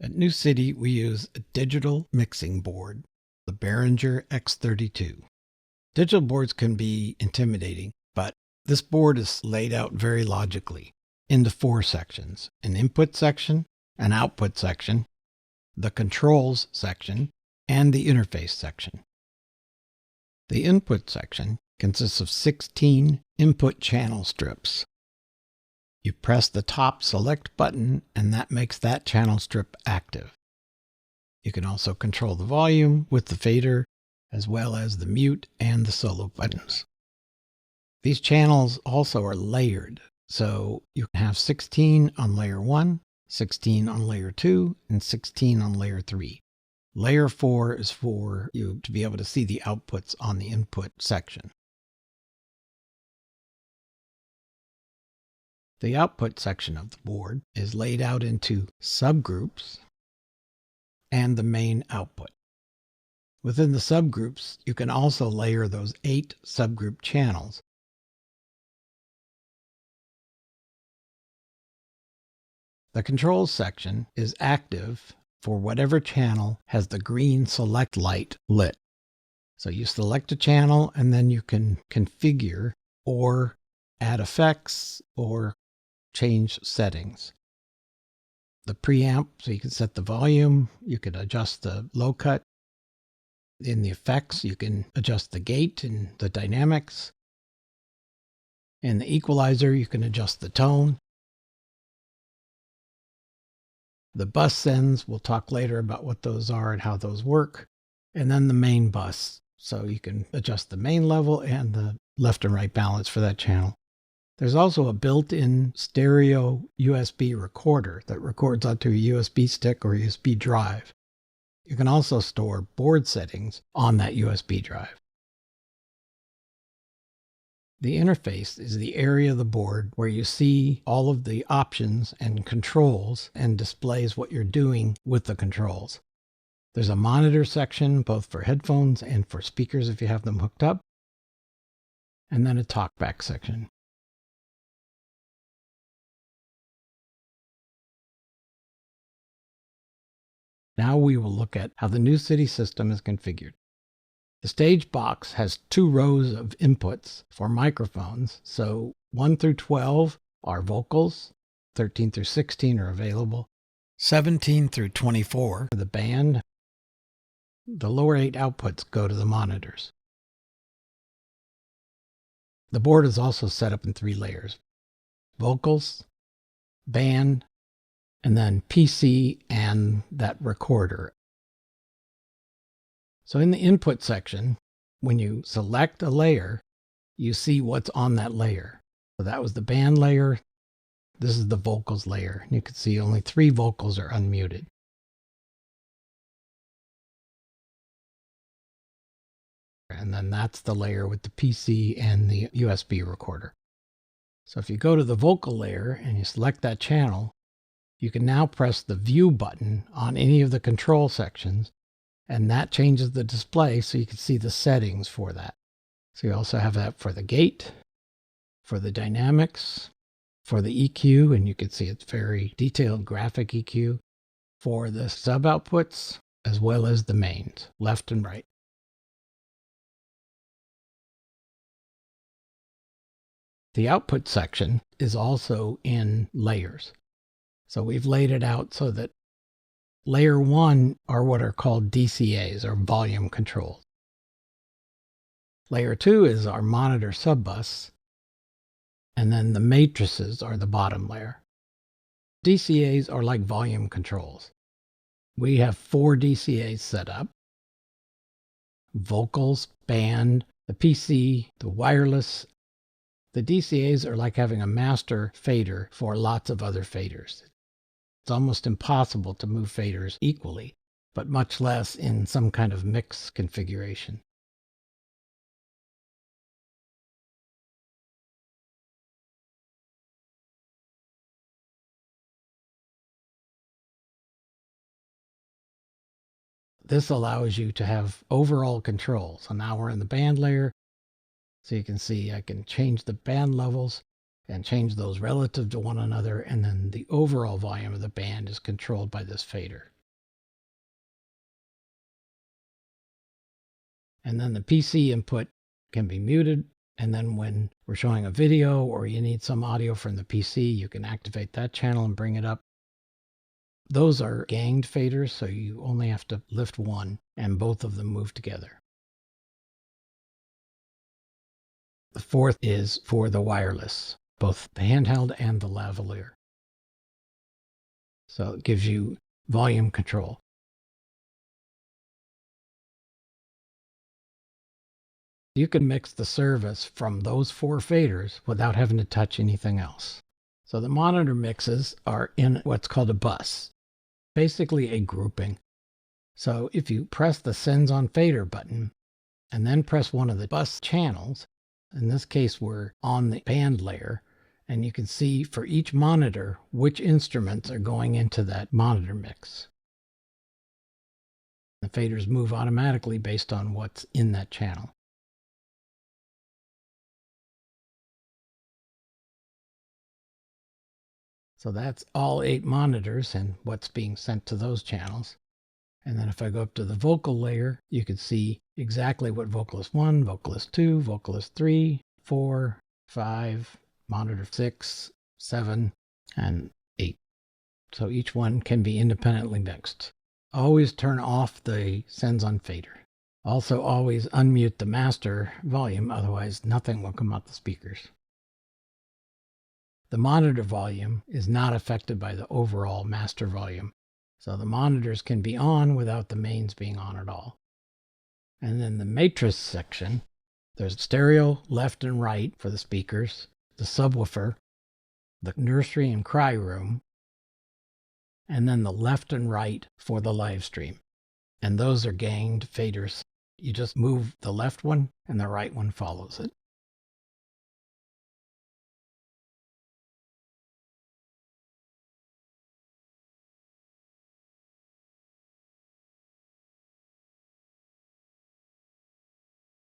At New City, we use a digital mixing board, the Behringer X32. Digital boards can be intimidating, but this board is laid out very logically into 4 sections: an input section, an output section, the controls section, and the interface section. The input section consists of 16 input channel strips. You press the top select button and that makes that channel strip active. You can also control the volume with the fader, as well as the mute and the solo buttons. These channels also are layered, so you can have 16 on layer 1, 16 on layer 2, and 16 on layer 3. Layer 4 is for you to be able to see the outputs on the input section. The output section of the board is laid out into subgroups and the main output. Within the subgroups, you can also layer those 8 subgroup channels. The controls section is active for whatever channel has the green select light lit. So you select a channel and then you can configure or add effects or change settings. The preamp, so you can set the volume, you can adjust the low cut. In the effects, you can adjust the gate and the dynamics. In the equalizer, you can adjust the tone. The bus sends, we'll talk later about what those are and how those work. And then the main bus, so you can adjust the main level and the left and right balance for that channel. There's also a built-in stereo USB recorder that records onto a USB stick or USB drive. You can also store board settings on that USB drive. The interface is the area of the board where you see all of the options and controls and displays what you're doing with the controls. There's a monitor section both for headphones and for speakers if you have them hooked up, and then a talkback section. Now we will look at how the New City system is configured. The stage box has 2 rows of inputs for microphones, so 1 through 12 are vocals, 13 through 16 are available, 17 through 24 are the band. The lower 8 outputs go to the monitors. The board is also set up in 3 layers: vocals, band, and then PC and that recorder. So in the input section, when you select a layer, you see what's on that layer. So that was the band layer. This is the vocals layer. And you can see only 3 vocals are unmuted. And then that's the layer with the PC and the USB recorder. So if you go to the vocal layer and you select that channel, you can now press the View button on any of the control sections, and that changes the display so you can see the settings for that. So you also have that for the gate, for the dynamics, for the EQ, and you can see it's very detailed graphic EQ, for the sub outputs, as well as the mains, left and right. The output section is also in layers. So we've laid it out so that layer 1 are what are called DCAs, or volume controls. Layer 2 is our monitor subbus, and then the matrices are the bottom layer. DCAs are like volume controls. We have 4 DCAs set up: vocals, band, the PC, the wireless. The DCAs are like having a master fader for lots of other faders. It's almost impossible to move faders equally, but much less in some kind of mix configuration. This allows you to have overall control. So now we're in the band layer. So you can see I can change the band levels and change those relative to one another, and then the overall volume of the band is controlled by this fader. And then the PC input can be muted. And then when we're showing a video or you need some audio from the PC, you can activate that channel and bring it up. Those are ganged faders, so you only have to lift one and both of them move together. The fourth is for the wireless, both the handheld and the lavalier. So it gives you volume control. You can mix the service from those 4 faders without having to touch anything else. So the monitor mixes are in what's called a bus, basically a grouping. So if you press the Sends on Fader button and then press one of the bus channels, in this case we're on the band layer, and you can see for each monitor which instruments are going into that monitor mix. The faders move automatically based on what's in that channel. So that's all 8 monitors and what's being sent to those channels. And then if I go up to the vocal layer, you can see exactly what vocalist 1, vocalist 2, vocalist 3, 4, 5, monitor 6, 7, and 8. So each one can be independently mixed. Always turn off the Sends on Fader. Also always unmute the master volume, otherwise nothing will come out the speakers. The monitor volume is not affected by the overall master volume, so the monitors can be on without the mains being on at all. And then the matrix section, there's stereo left and right for the speakers, the subwoofer, the nursery and cry room, and then the left and right for the live stream. And those are ganged faders. You just move the left one and the right one follows it.